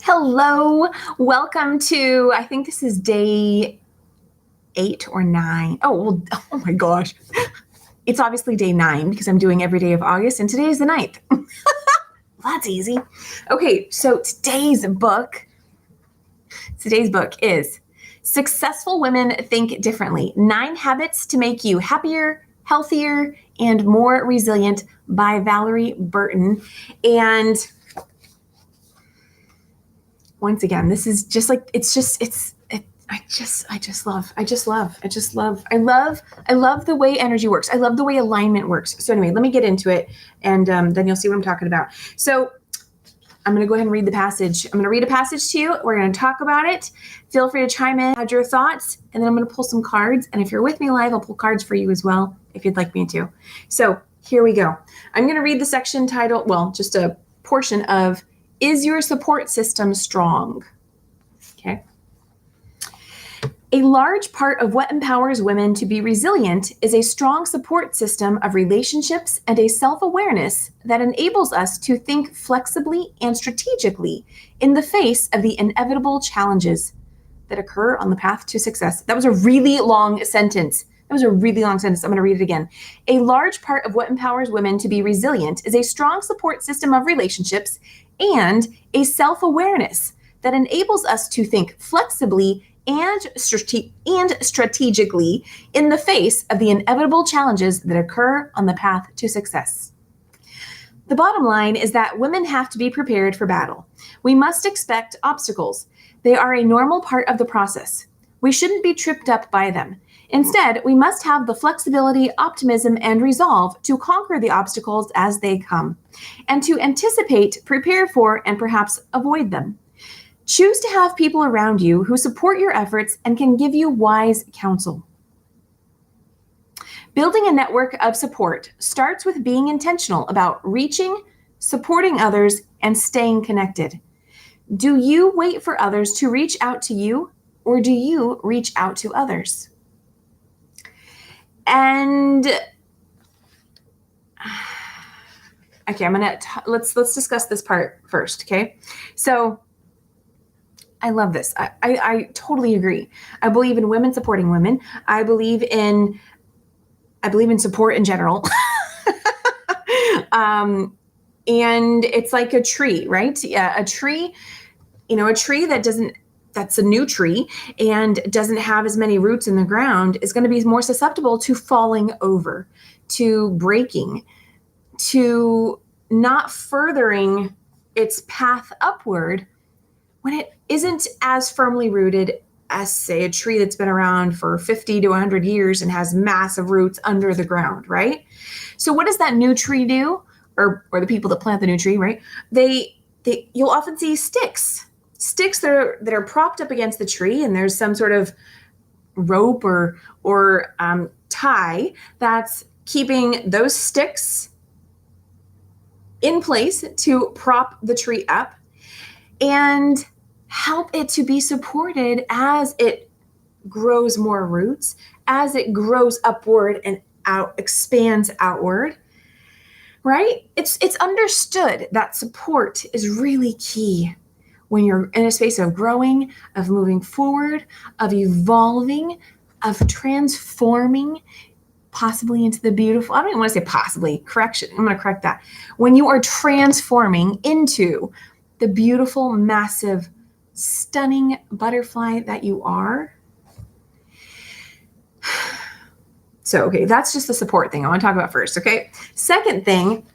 Hello, welcome to, I think this is day 8 or 9. Oh my gosh. It's obviously day 9 because I'm doing every day of August, and today is the 9th. That's easy. Okay, so today's book is Successful Women Think Differently: 9 Habits to Make You Happier, Healthier, and More Resilient by Valorie Burton. And once again, this is just like, I love the way energy works. I love the way alignment works. So anyway, let me get into it, and then you'll see what I'm talking about. So I'm going to go ahead and read the passage. I'm going to read a passage to you. We're going to talk about it. Feel free to chime in, add your thoughts, and then I'm going to pull some cards. And if you're with me live, I'll pull cards for you as well, if you'd like me to. So here we go. I'm going to read the section titled, just a portion of, Is Your Support System Strong? Okay. A large part of what empowers women to be resilient is a strong support system of relationships and a self-awareness that enables us to think flexibly and strategically in the face of the inevitable challenges that occur on the path to success. That was a really long sentence. I'm going to read it again. A large part of what empowers women to be resilient is a strong support system of relationships and a self-awareness that enables us to think flexibly and strategically in the face of the inevitable challenges that occur on the path to success. The bottom line is that women have to be prepared for battle. We must expect obstacles. They are a normal part of the process. We shouldn't be tripped up by them. Instead, we must have the flexibility, optimism, and resolve to conquer the obstacles as they come, and to anticipate, prepare for, and perhaps avoid them. Choose to have people around you who support your efforts and can give you wise counsel. Building a network of support starts with being intentional about reaching, supporting others, and staying connected. Do you wait for others to reach out to you, or do you reach out to others? And okay, let's discuss this part first, okay? So I love this. I totally agree. I believe in women supporting women. I believe in support in general. And it's like a tree, right? Yeah, a tree that's a new tree and doesn't have as many roots in the ground is going to be more susceptible to falling over, to breaking, to not furthering its path upward when it isn't as firmly rooted as, say, a tree that's been around for 50 to 100 years and has massive roots under the ground, right? So what does that new tree do? Or the people that plant the new tree, right? You'll often see sticks that are propped up against the tree, and there's some sort of rope or tie that's keeping those sticks in place to prop the tree up and help it to be supported as it grows more roots, as it grows upward and expands outward, right? It's understood that support is really key when you're in a space of growing, of moving forward, of evolving, of transforming, possibly into the beautiful. I don't even want to say possibly, correction. I'm going to correct that. When you are transforming into the beautiful, massive, stunning butterfly that you are. So, okay, that's just the support thing I want to talk about first, okay? Second thing,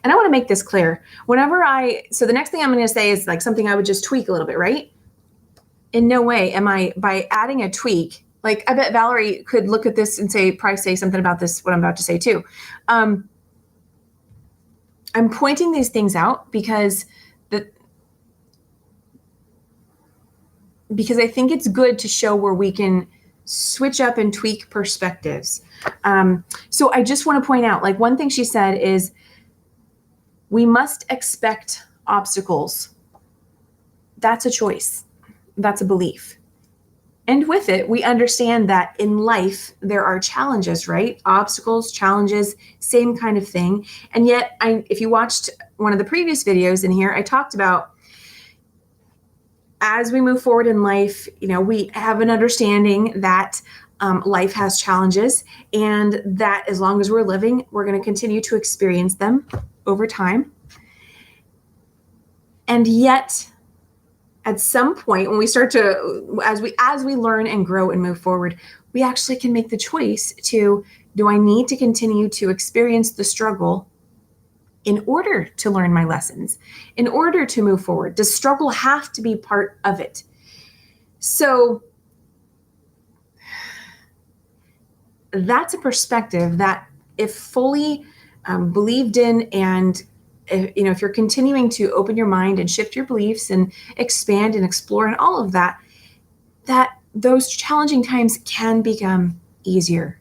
and I want to make this clear. So the next thing I'm going to say is like something I would just tweak a little bit, right? In no way am I, by adding a tweak, like I bet Valorie could look at this and probably say something about this, what I'm about to say too. I'm pointing these things out because I think it's good to show where we can switch up and tweak perspectives. So I just want to point out, like, one thing she said is we must expect obstacles. That's a choice. That's a belief. And with it, we understand that in life, there are challenges, right? Obstacles, challenges, same kind of thing. And yet, if you watched one of the previous videos in here, I talked about as we move forward in life, we have an understanding that life has challenges, and that as long as we're living, we're going to continue to experience them over time. And yet, at some point, when we start to, as we learn and grow and move forward, we actually can make the choice to, do I need to continue to experience the struggle in order to learn my lessons, in order to move forward? Does struggle have to be part of it? So that's a perspective that, if fully believed in, and if you're continuing to open your mind and shift your beliefs and expand and explore and all of that, that those challenging times can become easier.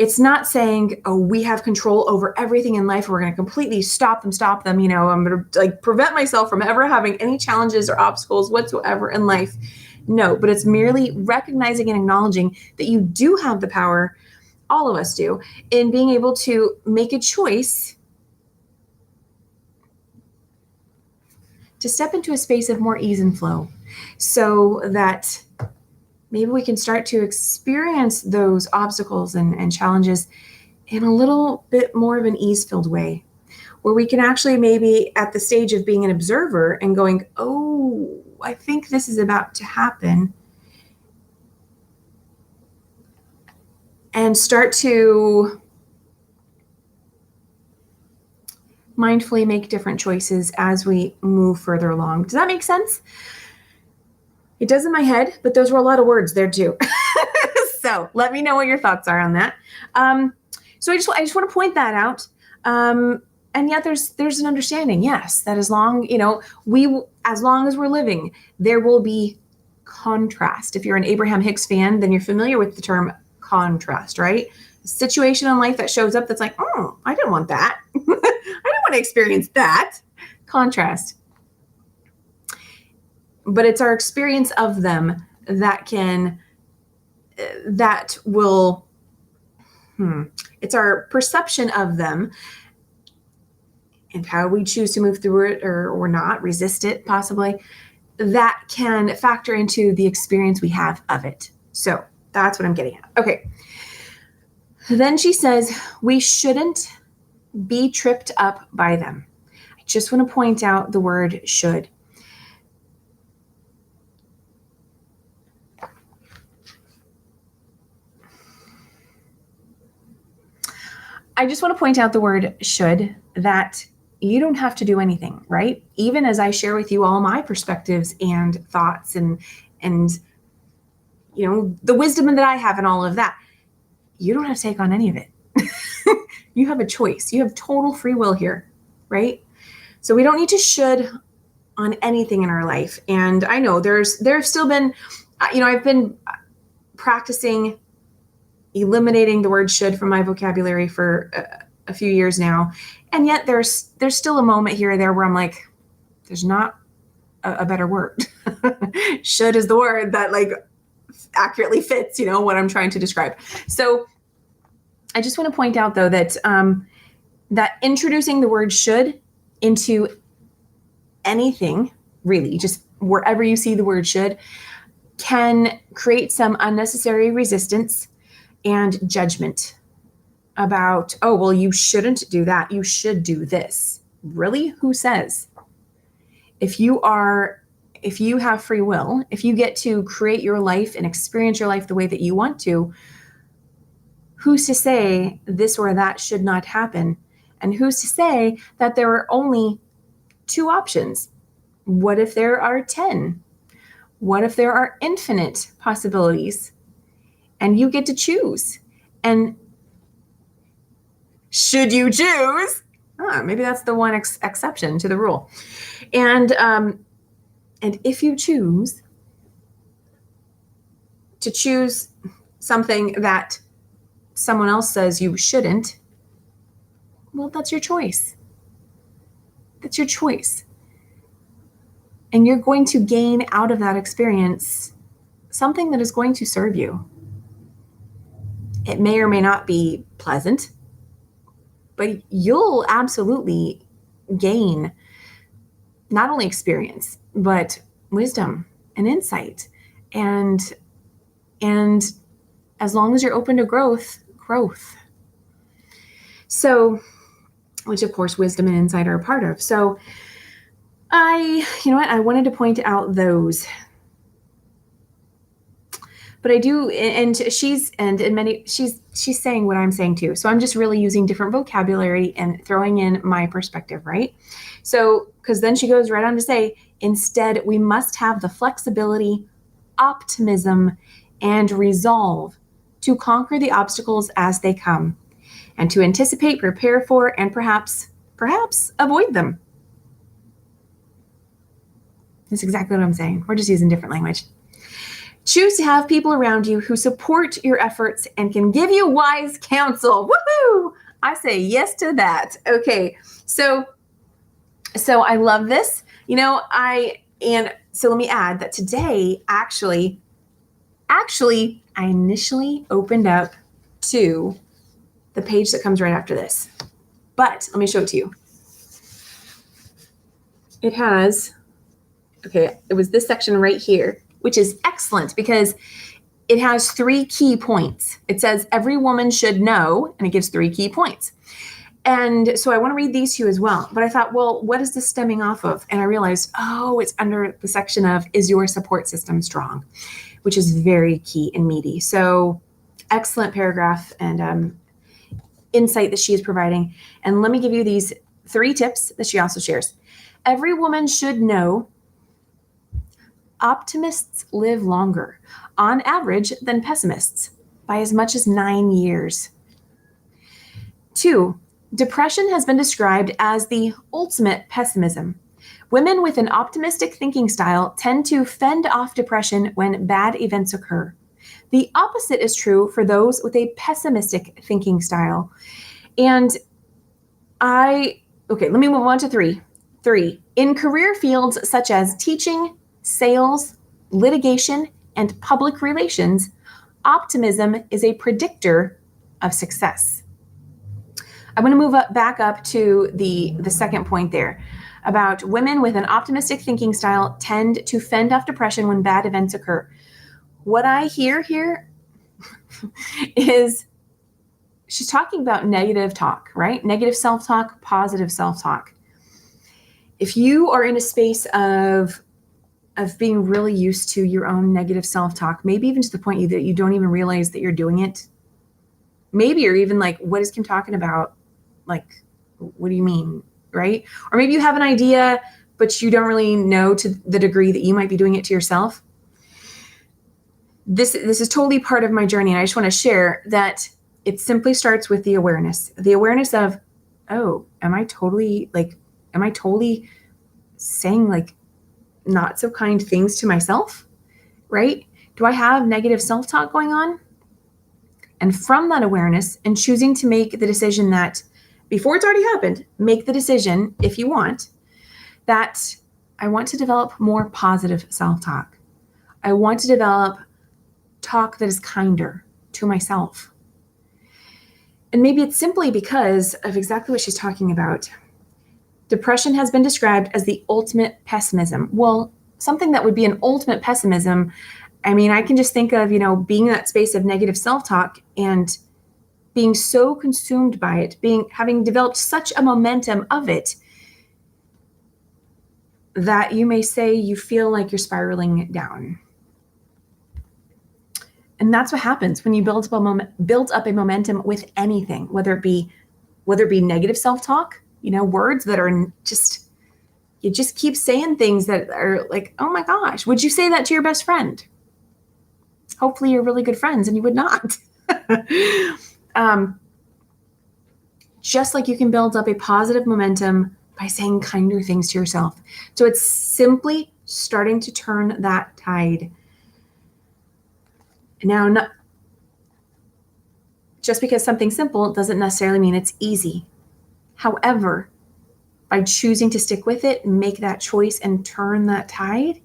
It's not saying, oh, we have control over everything in life. We're going to completely stop them. I'm going to prevent myself from ever having any challenges or obstacles whatsoever in life. No, but it's merely recognizing and acknowledging that you do have the power, all of us do, in being able to make a choice to step into a space of more ease and flow, so that maybe we can start to experience those obstacles and challenges in a little bit more of an ease-filled way, where we can actually maybe at the stage of being an observer and going, oh, I think this is about to happen, and start to mindfully make different choices as we move further along. Does that make sense? It does in my head, but those were a lot of words there too. So let me know what your thoughts are on that. So I just want to point that out. And yet there's an understanding, yes, that as long as we're living, there will be contrast. If you're an Abraham Hicks fan, then you're familiar with the term contrast, right? A situation in life that shows up that's like, oh, I didn't want that. I didn't want to experience that. Contrast. But it's our experience of them it's our perception of them and how we choose to move through it or not, resist it possibly, that can factor into the experience we have of it. So that's what I'm getting at. Okay. Then she says, we shouldn't be tripped up by them. I just want to point out the word should. I just want to point out the word should, that you don't have to do anything, right? Even as I share with you all my perspectives and thoughts and the wisdom that I have and all of that, you don't have to take on any of it. You have a choice. You have total free will here, right? So we don't need to should on anything in our life. And I know there's still been, I've been practicing eliminating the word should from my vocabulary for a few years now. And yet there's still a moment here or there where I'm like, there's not a better word. Should is the word that accurately fits, what I'm trying to describe. So I just want to point out though that that introducing the word should into anything, really, just wherever you see the word should, can create some unnecessary resistance and judgment about, oh, well, you shouldn't do that. You should do this. Really? Who says? If you have free will, if you get to create your life and experience your life the way that you want to, who's to say this or that should not happen? And who's to say that there are only two options? What if there are 10? What if there are infinite possibilities? And you get to choose. And should you choose, maybe that's the one exception to the rule. And if you choose to choose something that someone else says you shouldn't, well, that's your choice. That's your choice. And you're going to gain out of that experience something that is going to serve you. It may or may not be pleasant, but you'll absolutely gain not only experience, but wisdom and insight. And as long as you're open to growth. So, which of course wisdom and insight are a part of. So I wanted to point out those. But I do, and she's saying what I'm saying too. So I'm just really using different vocabulary and throwing in my perspective, right? So, because then she goes right on to say, instead, we must have the flexibility, optimism, and resolve to conquer the obstacles as they come, and to anticipate, prepare for, and perhaps avoid them. That's exactly what I'm saying. We're just using different language. Choose to have people around you who support your efforts and can give you wise counsel. Woohoo! I say yes to that. Okay, so I love this. So let me add that today, actually, I initially opened up to the page that comes right after this. But let me show it to you. It was this section right here, which is excellent because it has 3 key points. It says every woman should know, and it gives 3 key points. And so I want to read these to you as well. But I thought, well, what is this stemming off of? And I realized, it's under the section of, is your support system strong? Which is very key and meaty. So excellent paragraph and insight that she is providing. And let me give you these 3 tips that she also shares. Every woman should know optimists live longer, on average, than pessimists by as much as 9 years. 2, depression has been described as the ultimate pessimism. Women with an optimistic thinking style tend to fend off depression when bad events occur. The opposite is true for those with a pessimistic thinking style. And let me move on to 3. 3, in career fields such as teaching, sales, litigation, and public relations, optimism is a predictor of success. I'm going to move back up to the second point there about women with an optimistic thinking style tend to fend off depression when bad events occur. What I hear here is she's talking about negative talk, right? Negative self-talk, positive self-talk. If you are in a space of being really used to your own negative self-talk, maybe even to the point that you don't even realize that you're doing it. Maybe you're even like, what is Kim talking about? Like, what do you mean, right? Or maybe you have an idea, but you don't really know to the degree that you might be doing it to yourself. This is totally part of my journey, and I just want to share that it simply starts with the awareness of, am I totally saying like not so kind things to myself, right? Do I have negative self-talk going on? And from that awareness and choosing to make the decision that before it's already happened, make the decision, if you want, that I want to develop more positive self-talk. I want to develop talk that is kinder to myself. And maybe it's simply because of exactly what she's talking about. Depression has been described as the ultimate pessimism. Well, something that would be an ultimate pessimism, I mean, I can just think of, being in that space of negative self-talk and being so consumed by it, having developed such a momentum of it that you may say you feel like you're spiraling down. And that's what happens when you build up a momentum with anything, whether it be negative self-talk, words that are you just keep saying things that are like, oh my gosh, would you say that to your best friend? Hopefully you're really good friends and you would not. Just like you can build up a positive momentum by saying kinder things to yourself. So it's simply starting to turn that tide. Now, just because something's simple doesn't necessarily mean it's easy. However, by choosing to stick with it, make that choice and turn that tide,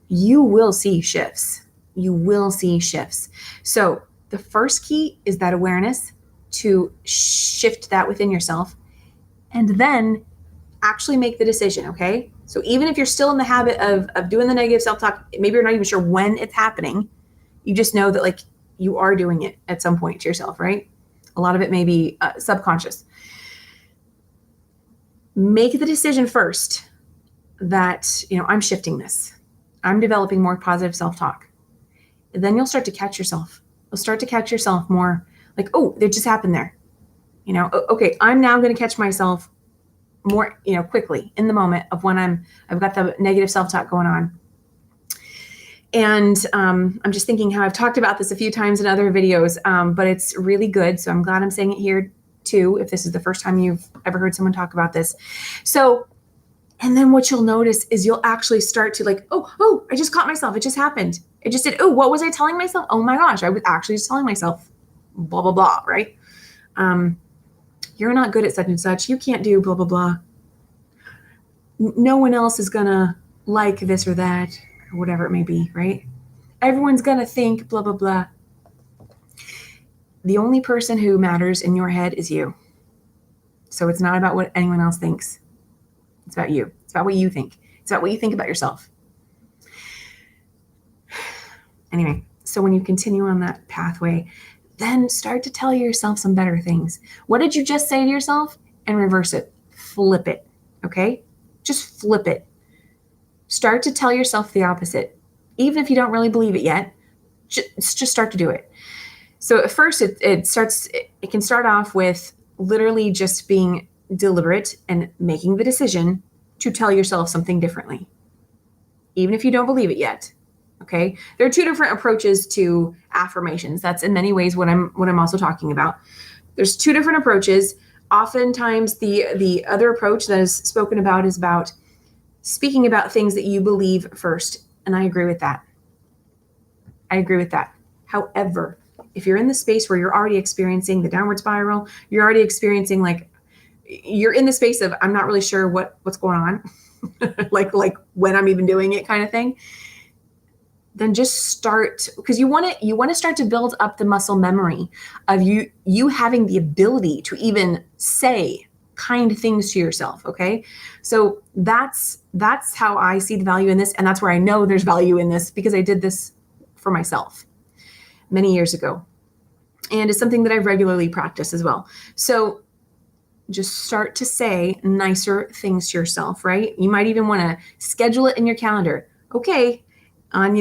you will see shifts. You will see shifts. So the first key is that awareness, to shift that within yourself and then actually make the decision, okay? So even if you're still in the habit of doing the negative self-talk, maybe you're not even sure when it's happening, you just know that like you are doing it at some point to yourself, right? A lot of it may be subconscious. Make the decision first that, I'm shifting this. I'm developing more positive self-talk. Then you'll start to catch yourself. You'll start to catch yourself more like, oh, it just happened there. Okay, I'm now going to catch myself more, quickly in the moment of when I've got the negative self-talk going on. And I'm just thinking how I've talked about this a few times in other videos, but it's really good. So I'm glad I'm saying it here too, if this is the first time you've ever heard someone talk about this. So, and then what you'll notice is you'll actually start to like, oh, I just caught myself. It just happened. It just did. Oh, what was I telling myself? Oh my gosh, I was actually just telling myself blah, blah, blah, right? You're not good at such and such. You can't do blah, blah, blah. No one else is going to like this or that, or whatever it may be, right? Everyone's going to think blah, blah, blah. The only person who matters in your head is you. So it's not about what anyone else thinks. It's about you. It's about what you think. It's about what you think about yourself. Anyway, so when you continue on that pathway, then start to tell yourself some better things. What did you just say to yourself? And reverse it. Flip it. Okay? Just flip it. Start to tell yourself the opposite. Even if you don't really believe it yet, just start to do it. So at first it can start off with literally just being deliberate and making the decision to tell yourself something differently. Even if you don't believe it yet. Okay? There are two different approaches to affirmations. That's in many ways what I'm also talking about. There's two different approaches. Oftentimes the other approach that is spoken about is about speaking about things that you believe first. And I agree with that. However, if you're in the space where you're already experiencing the downward spiral, you're already experiencing you're in the space of, I'm not really sure what's going on, like when I'm even doing it kind of thing, then just start, because you want to start to build up the muscle memory of you having the ability to even say kind things to yourself. Okay. So that's how I see the value in this. And that's where I know there's value in this, because I did this for myself many years ago. And it's something that I regularly practice as well. So just start to say nicer things to yourself, right? You might even want to schedule it in your calendar. Okay, on,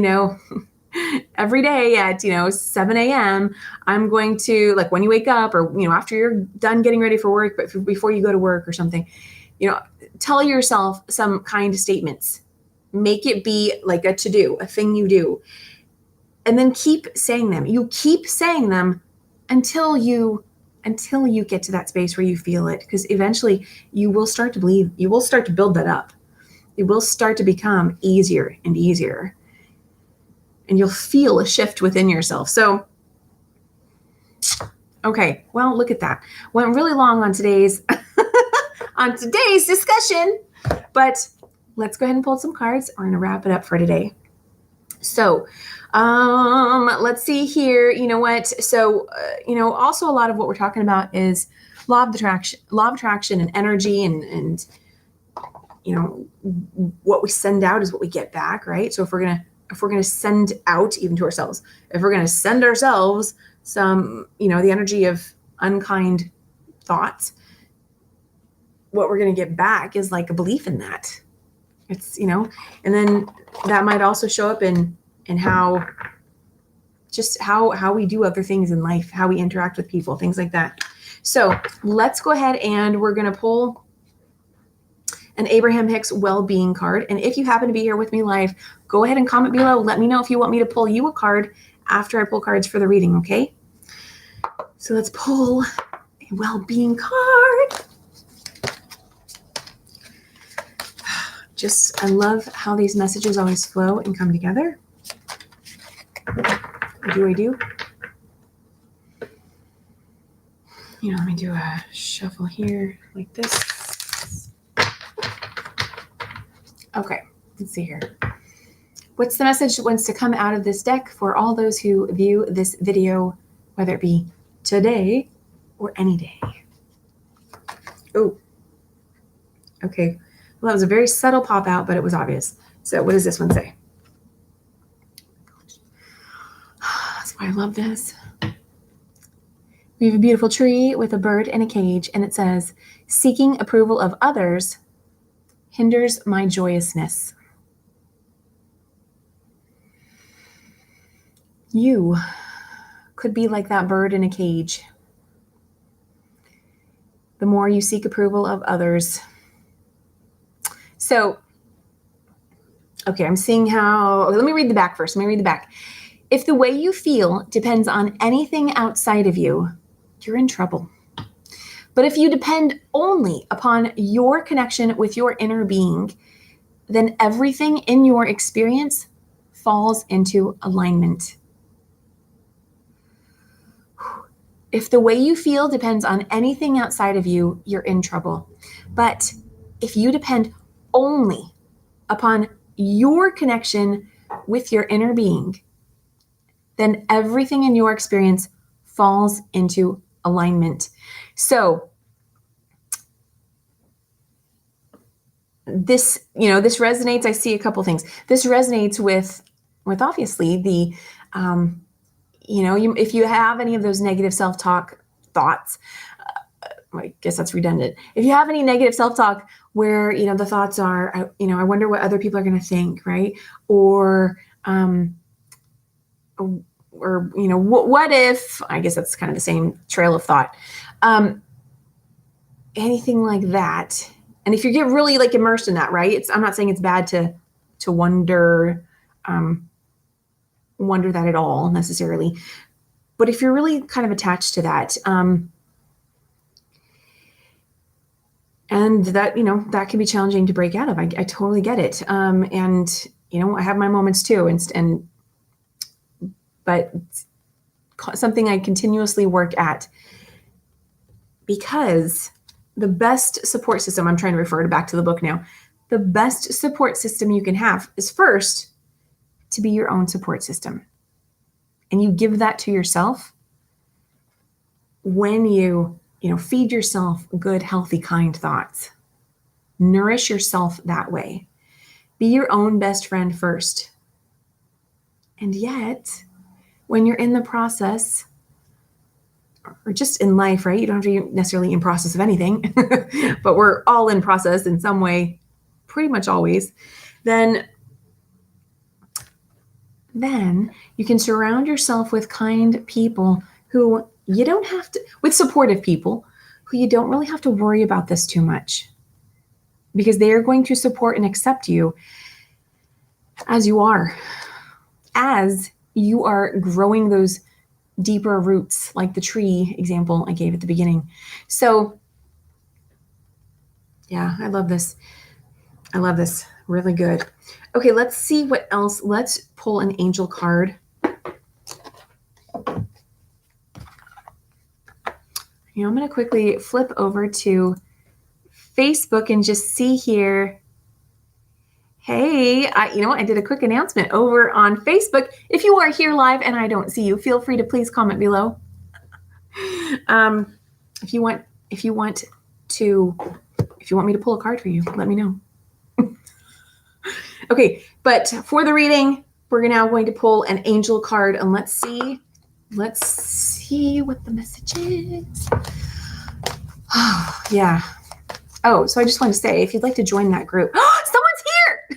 every day at, 7 a.m., I'm going to, like when you wake up or, after you're done getting ready for work, but before you go to work or something, tell yourself some kind statements. Make it be like a to-do, a thing you do. And then keep saying them. You keep saying them until you get to that space where you feel it, because eventually you will start to believe, you will start to build that up. It will start to become easier and easier. And you'll feel a shift within yourself. So, okay, well, look at that. Went really long on today's discussion, but let's go ahead and pull some cards. We're going to wrap it up for today. So, let's see here. You know what? So, also a lot of what we're talking about is law of attraction and energy and what we send out is what we get back, right? So if we're going to send out even to ourselves, if we're going to send ourselves some, the energy of unkind thoughts, what we're going to get back is like a belief in that. It's, and then that might also show up in how we do other things in life, how we interact with people, things like that. So let's go ahead and we're going to pull an Abraham Hicks well-being card. And if you happen to be here with me live, go ahead and comment below. Let me know if you want me to pull you a card after I pull cards for the reading, okay? So let's pull a well-being card. I love how these messages always flow and come together. I do. Let me do a shuffle here like this. Okay, let's see here. What's the message that wants to come out of this deck for all those who view this video, whether it be today or any day? Oh, okay. Well, that was a very subtle pop out, but it was obvious. So what does this one say? That's why I love this. We have a beautiful tree with a bird in a cage, and it says, seeking approval of others hinders my joyousness. You could be like that bird in a cage. The more you seek approval of others. So, okay, I'm seeing how, let me read the back first. Let me read the back. If the way you feel depends on anything outside of you, you're in trouble. But if you depend only upon your connection with your inner being, then everything in your experience falls into alignment. If the way you feel depends on anything outside of you, you're in trouble. But if you depend only upon your connection with your inner being, then everything in your experience falls into alignment. So this resonates. I see a couple things. This resonates with obviously the, if you have any of those negative self-talk thoughts, I guess that's redundant. If you have any negative self-talk where, the thoughts are, I wonder what other people are going to think, right? Or what if, I guess that's kind of the same trail of thought. Anything like that. And if you get really like immersed in that, right? I'm not saying it's bad to wonder that at all necessarily. But if you're really kind of attached to that, and that, that can be challenging to break out of. I totally get it. And, I have my moments too. But something I continuously work at, because the best support system, I'm trying to refer back to the book now, the best support system you can have is first to be your own support system. And you give that to yourself when you feed yourself good, healthy, kind thoughts. Nourish yourself that way. Be your own best friend first. And yet, when you're in the process, or just in life, right? You don't have to be necessarily in process of anything, but we're all in process in some way, pretty much always. Then you can surround yourself with kind people who you don't have to, with supportive people who you don't really have to worry about this too much, because they are going to support and accept you as you are growing those deeper roots, like the tree example I gave at the beginning. So yeah, I love this. Really good. Okay, let's see what else. Let's pull an angel card. I'm going to quickly flip over to Facebook and just see here. Hey, I did a quick announcement over on Facebook. If you are here live and I don't see you, feel free to please comment below. If you want me to pull a card for you, let me know. Okay, but for the reading, we're now going to pull an angel card, and let's see what the message is. Oh, yeah. Oh, so I just want to say, if you'd like to join that group, someone's here.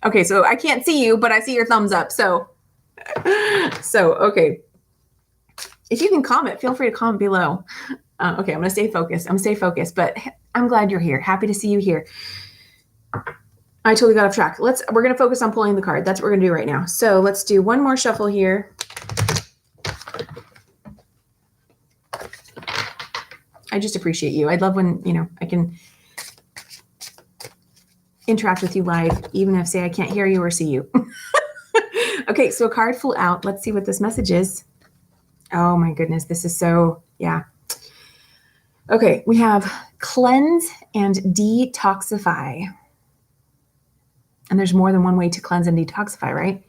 Okay, so I can't see you, but I see your thumbs up. So okay. If you can comment, feel free to comment below. Okay, I'm going to stay focused. But I'm glad you're here. Happy to see you here. I totally got off track. We're going to focus on pulling the card. That's what we're going to do right now. So let's do one more shuffle here. I just appreciate you. I love when, I can interact with you live, even if, say, I can't hear you or see you. Okay, so a card flew out. Let's see what this message is. Oh my goodness, this is so, yeah. Okay, we have cleanse and detoxify. And there's more than one way to cleanse and detoxify, right?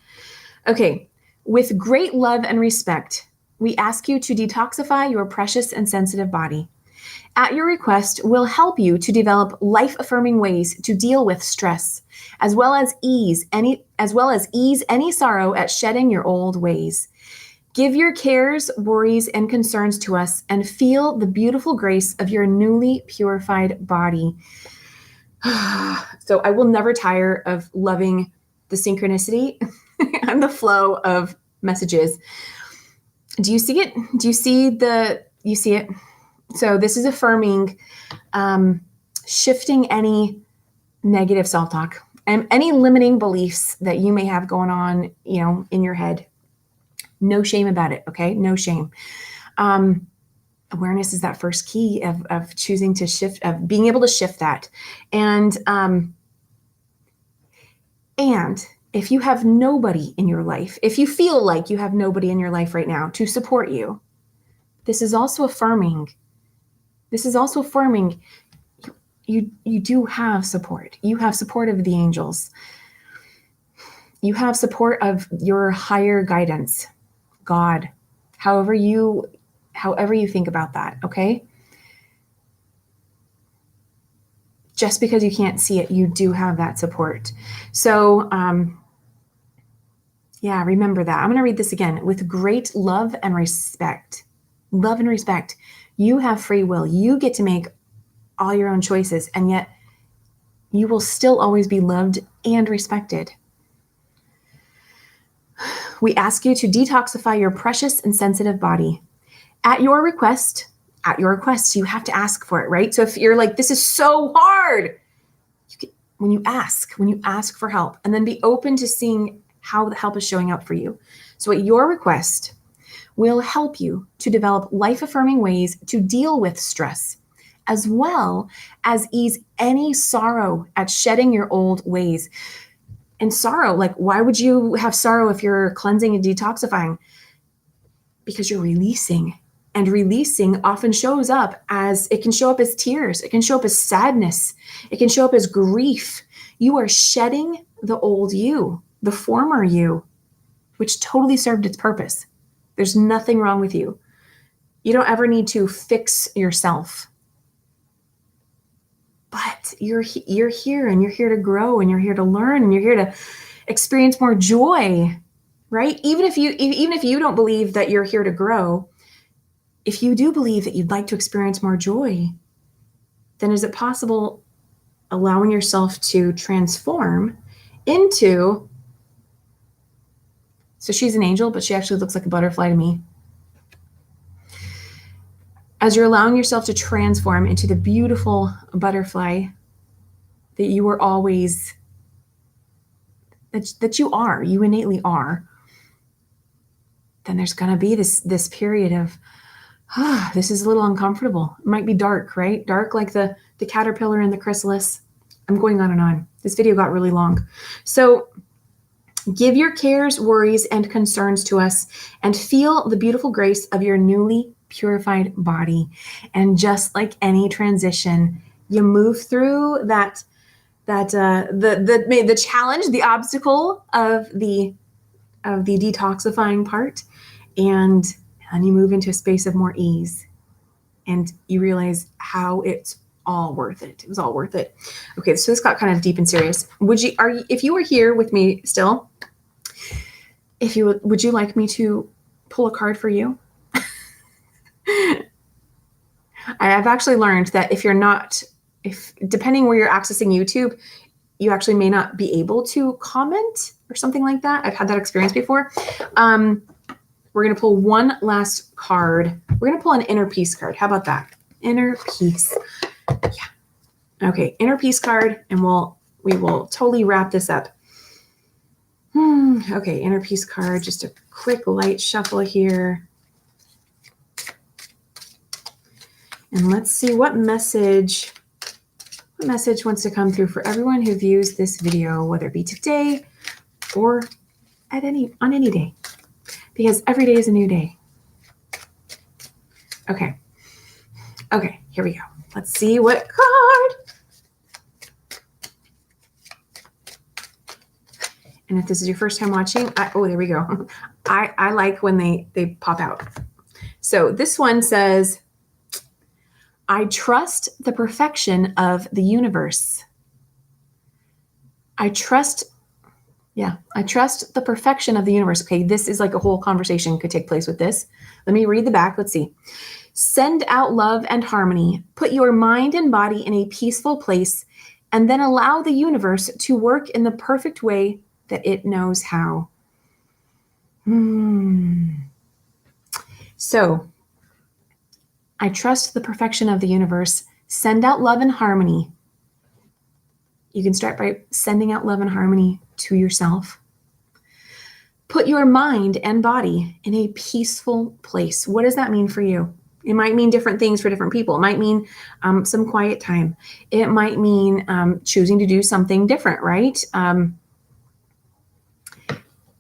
Okay, with great love and respect, we ask you to detoxify your precious and sensitive body. at your request, will help you to develop life-affirming ways to deal with stress, as well as ease any sorrow at shedding your old ways. Give your cares, worries, and concerns to us and feel the beautiful grace of your newly purified body. So I will never tire of loving the synchronicity and the flow of messages. Do you see it? Do you see you see it? So this is affirming, shifting any negative self-talk and any limiting beliefs that you may have going on, in your head. No shame about it. Okay. No shame. Awareness is that first key of choosing to shift, of being able to shift that. And if you have nobody in your life, if you feel like you have nobody in your life right now to support you, this is also affirming. You do have support. You have support of the angels. You have support of your higher guidance, God, however you think about that, okay? Just because you can't see it, you do have that support. So, remember that. I'm going to read this again. With great love and respect, you have free will. You get to make all your own choices, and yet you will still always be loved and respected. We ask you to detoxify your precious and sensitive body. At your request, you have to ask for it, right? So if you're like, this is so hard, when you ask for help, and then be open to seeing how the help is showing up for you. So at your request, we'll help you to develop life-affirming ways to deal with stress, as well as ease any sorrow at shedding your old ways. And sorrow, like, why would you have sorrow if you're cleansing and detoxifying? Because you're releasing. And releasing often shows up as, it can show up as tears. It can show up as sadness. It can show up as grief. You are shedding the old you, the former you, which totally served its purpose. There's nothing wrong with you. You don't ever need to fix yourself. But you're here, and you're here to grow, and you're here to learn, and you're here to experience more joy, right? Even if you don't believe that you're here to grow, if you do believe that you'd like to experience more joy, then is it possible allowing yourself to transform into, so she's an angel, but she actually looks like a butterfly to me. As you're allowing yourself to transform into the beautiful butterfly that you were always, that you innately are, then there's going to be this period of, this is a little uncomfortable. It might be dark, right? Dark like the caterpillar and the chrysalis. I'm going on and on. This video got really long. So give your cares, worries, and concerns to us and feel the beautiful grace of your newly purified body. And just like any transition, you move through the challenge, the obstacle of the detoxifying part, and you move into a space of more ease, and you realize how it's all worth it. It was all worth it. Okay, so this got kind of deep and serious. If you were here with me still, would you like me to pull a card for you? I've actually learned that depending where you're accessing YouTube, you actually may not be able to comment or something like that. I've had that experience before. We're going to pull one last card. We're going to pull an inner peace card. How about that? Inner peace. Yeah. Okay. Inner peace card. And we will totally wrap this up. Okay. Inner peace card. Just a quick light shuffle here. And let's see what message wants to come through for everyone who views this video, whether it be today or on any day, because every day is a new day. Okay, here we go. Let's see what card. And if this is your first time watching, there we go. I like when they pop out. So this one says, I trust the perfection of the universe. I trust the perfection of the universe. Okay, this is like a whole conversation could take place with this. Let me read the back. Let's see. Send out love and harmony. Put your mind and body in a peaceful place, and then allow the universe to work in the perfect way that it knows how. So, I trust the perfection of the universe. Send out love and harmony. You can start by sending out love and harmony to yourself. Put your mind and body in a peaceful place. What does that mean for you? It might mean different things for different people. It might mean some quiet time. It might mean choosing to do something different, right?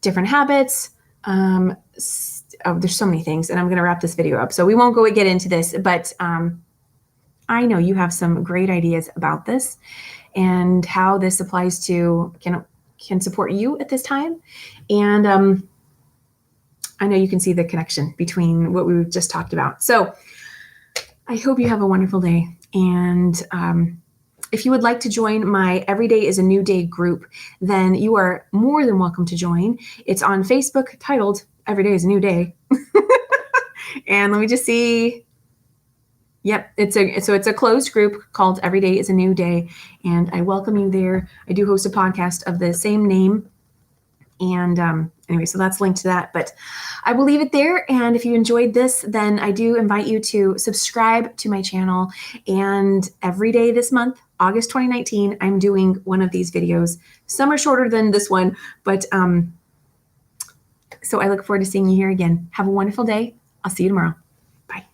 Different habits. There's so many things, and I'm going to wrap this video up. So we won't get into this, but I know you have some great ideas about this and how this applies to, can support you at this time. And I know you can see the connection between what we just talked about. So I hope you have a wonderful day. And if you would like to join my Every Day is a New Day group, then you are more than welcome to join. It's on Facebook titled Every Day is a New Day. And let me just see. Yep, it's a closed group called Every Day is a New Day, and I welcome you there. I do host a podcast of the same name, and anyway, so that's linked to that. But I will leave it there, and if you enjoyed this, then I do invite you to subscribe to my channel. And every day this month, August 2019, I'm doing one of these videos. Some are shorter than this one, but so I look forward to seeing you here again. Have a wonderful day. I'll see you tomorrow. Bye.